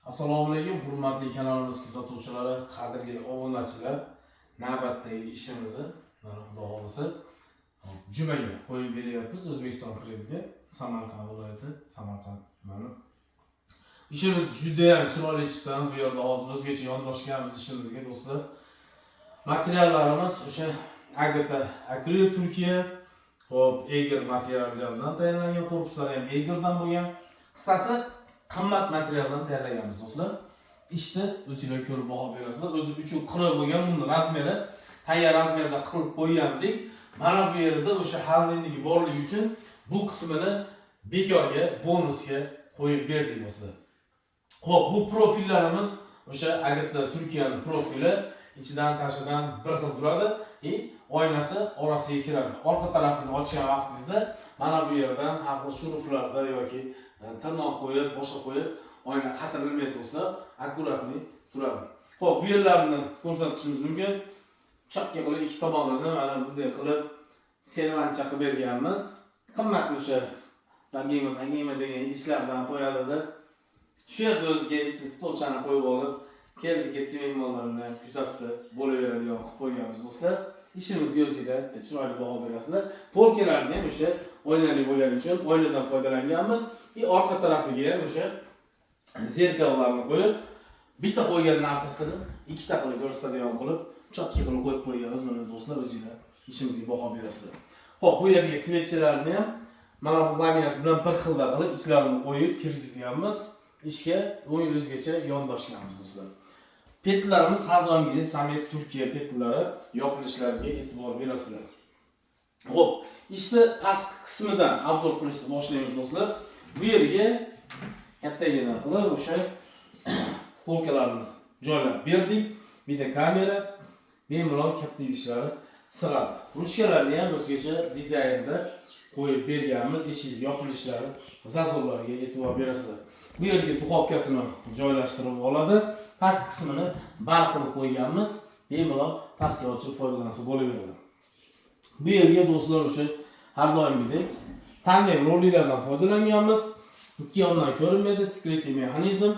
Assalomu alaykum, hurmatli kanalimiz kuzatuvchilari, qadrli obunachilar. Navbatdagi ishimizni, mana xudo xolisa, jumaga qo'yib beryapmiz O'zbekiston kriziga, Samarqand viloyati, Samarqand tumani. İşimiz juda ham chiroyli chiqqan. Bu yerda hozir o'zgacha yondoshganmiz ishimizga do'stlar. Materiallarimiz o'sha Agata Akril Turkiya, hop, Eger materiallaridan tayyorlangan, korpuslari ham Egerdan bo'lgan. Qisqasi qimmat materialdan tayyorlaganmiz do'stlar. İşte o'zinglar ko'rib baho berasizlar. O'zi uchun qilib bo'lgan buni razmeri, tayyor razmerda qilib qo'ygandik. Mana bu yerda o'sha xallinligi borligi uchun bu qismini bekorga, bonusga qo'yib berdik do'stlar. Hop, bu profillarimiz o'sha Agata Turkiyaning profili, ichidan tashidan bir xil turadi. Oynasi orasiga kiradi. Orqa tarafini ochgan vaqtingizda mana bu yerdan har xil shuruflarda yoki tirnoq qo'yib, boshqa qo'yib oyna qatirilmaydi do'stlar. Akkuratli turadi. Xo'p, bu yerlarni ko'rsatishimiz mumkin. Chapga qilib ikki tomonini mana bunday qilib servancha qilib berganmiz. Qimmat o'sha tangima degan idishlardan qo'yadi-da. Shu yerda o'ziga bitta stolchani qo'yib olib, keldi-ketdi mehmonlarni kuzatsa bo'laveradigan qilib qo'yganmiz do'stlar. İşimizga o'zinglar chiroyli baho berasizlar. Polkalarni ham o'sha oynali bo'lgani uchun oynadan foydalanganmiz. Orqa tarafiga ham o'sha zerkallarni qo'yib, bitta qo'ygan narsasini ikkita qilib ko'rsatadigan qilib, chotki qilib qo'yib qo'yganmiz. Mana do'stlar, o'zinglar ishimizga baho berasizlar. Xo'p, bu yerga svetchalarni ham mana bu laminat bilan bir xilda qilib ichlarini o'yib kirgizganmiz. Ishga o'zgacha yondoshganmiz do'stlar. Petlarimiz har doimgidek Samet Turkiya petlari yopilishlariga e'tibor berasizlar. Xo'p, ishni pastki qismidan obzor qilishni boshlaymiz do'stlar. Bu yerga kattagina qilib o'sha polkalarni joylab berdik. Bitta kamera bemalol katta idishlari sig'adi. Ruchkalarni ham o'zgacha dizaynda qo'yib berganmiz. Eshik yopilishlari, zazorlarga e'tibor berasizlar. Bu yerga duxovkasini joylashtirib oladi. Past qismini bar qilib qo'yganmiz. Bemalol pastga ochib foydalansa bo'laveradi. Bu yerga do'stlar o'sha har doimgidek tandem rollilardan foydalanganmiz. Ikki yondan ko'rinmaydi, skrytli mexanizm.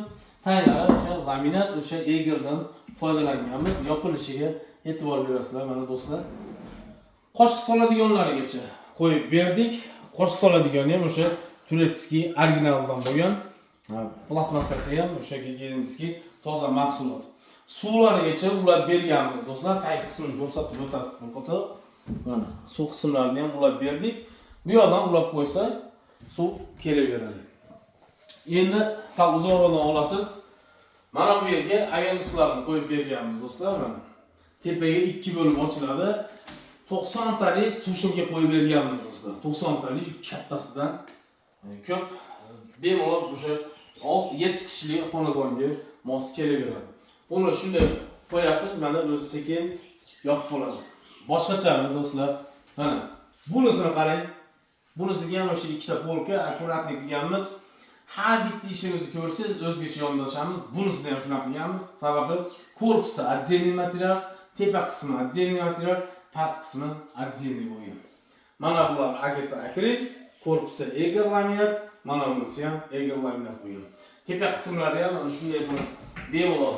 Taylari o'sha laminat, o'sha Egerdan foydalanganmiz. Yopilishiga e'tibor berasizlar mana do'stlar. Qo'shib soladiganlarigacha qo'yib berdik. Qo'shib soladigani ham o'sha Turetskiy originaldan bo'lgan. Plastmassasi ham o'sha Gigiyenskiy toza mahsulot. Suvlarigacha ulab berganmiz do'stlar. Tag qismini ko'rsatib o'tasiz bu foto. Mana suv qismlarini ham ulab berdik. Bu yoqdan ulab qo'ysa suv kelaveradi. Endi sal uzoqroqdan olasiz. Mana bu yerga ayanuslarni qo'yib berganmiz do'stlar. Mana tepaga 2 bo'lib ochiladi. 90 talik sushilga qo'yib berganmiz do'stlar. 90 talik kattasidan ko'p bemalol o'sha 6-7 kishilik xonadonga mos kelaveradi. Buni shunday qo'yasiz, mana o'zi sekin yopib qoladi. Boshqacha do'stlar, mana bunisini qarang. Bunisiga ham o'sha ikkita polka akkuratlik qilganmiz. Har bitta ishimizni ko'rsangiz o'zgacha yondoshamiz. Bunisini ham shunaqa qilganmiz. Sababi korpusi отдельный material, tepa qismi отдельный material, past qismi отдельный bo'lgan. Mana bular Agata Akril, korpusi Eger laminat, mana bunisi ham Eger laminat bo'lgan. Tepa qismlari ham shunday qilib bemalol.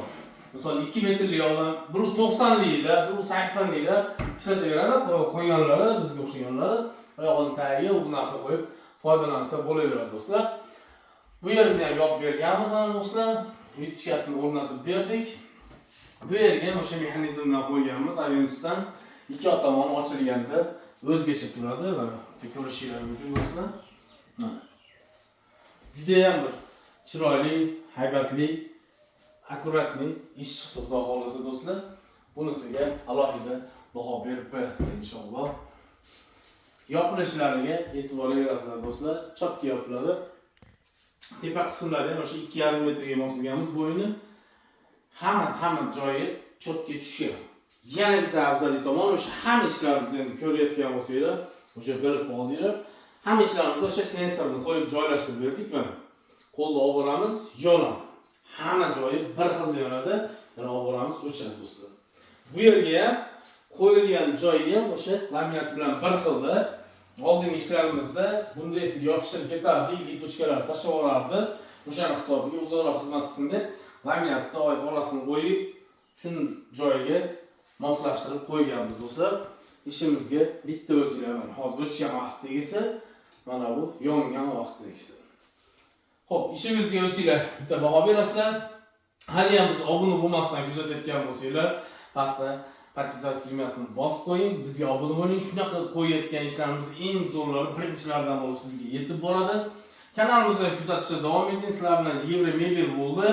Misol 2 metrli yo'ldan 1.90likda, 1.80likda ishlataveradi. Qo'yganlari bizga o'xshaganlari oyog'ini tagiga bu narsa qo'yib foydalansa bo'laveradi do'stlar. Bu yerni ham yopib berganmiz do'stlar. Vitishkasini o'rnatib berdik. Bu yerga ham o'sha mexanizmdan qo'yganmiz. Aventusdan ikki tomoni ochilganda o'zgacha turadi. Mana ko'rishingiz mumkin do'stlar. Juda ham bir chiroyli, haybatli, akkuratli ish chiqdi xudo xolisa do'stlar. Bunisiga alohida baho berib qo'yasizlar inshaalloh. Yopilishlariga e'tibor berasizlar do'stlar. Chotga yopiladi. Tepa qismlari ham o'sha 2,5 metrga moslaganmiz bo'yini. Hamma joyi chotga tushgan. Yana bitta afzallik tomon o'sha hamma ishlarimizni endi ko'rayotgan bo'lsanglar, o'sha bilib oldinglar. Hamma ishlarimizni o'sha sensorni qo'yib joylashtirib berdik mana. Qo'lda olib boramiz, yonadi. Hamma joyi bir xil yonadi. Yana olib boramiz, o'chadi do'stlar. Bu yerga ham qo'yilgan joyi ham o'sha laminat bilan bir xilda. Oldingi ishlarimizda bundaysiga yopishtirib ketardik, litochkalar tashlab yuborardi. O'shani hisobiga uzoqroq xizmat qilsin deb laminatni orasini qo'yib, shuni joyiga moslashtirib qo'yganmiz do'stlar. Ishimizga bitta o'zinglar mana hozir o'chgan vaqtdagisi, mana bu yongan vaqtdagisi. Xo'p, ishimizga o'zinglar bitta baho berasizlar. Hali ham biz obuna bo'lmasdan kuzatayotgan bo'lsanglar, pastda podpisatsiya tugmasini bosib qo'ying, bizga obuna bo'ling. Shunaqa qo'yayotgan ishlarimiz eng zo'rlari birinchilardan bo'lib sizga yetib boradi. Kanalimizda kuzatishda davom eting. Sizlar bilan Yevro Mebel bo'ldi.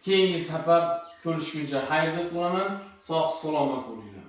Keyingi safar ko'rishguncha xayr deb qolaman. Sog' salomat bo'linglar.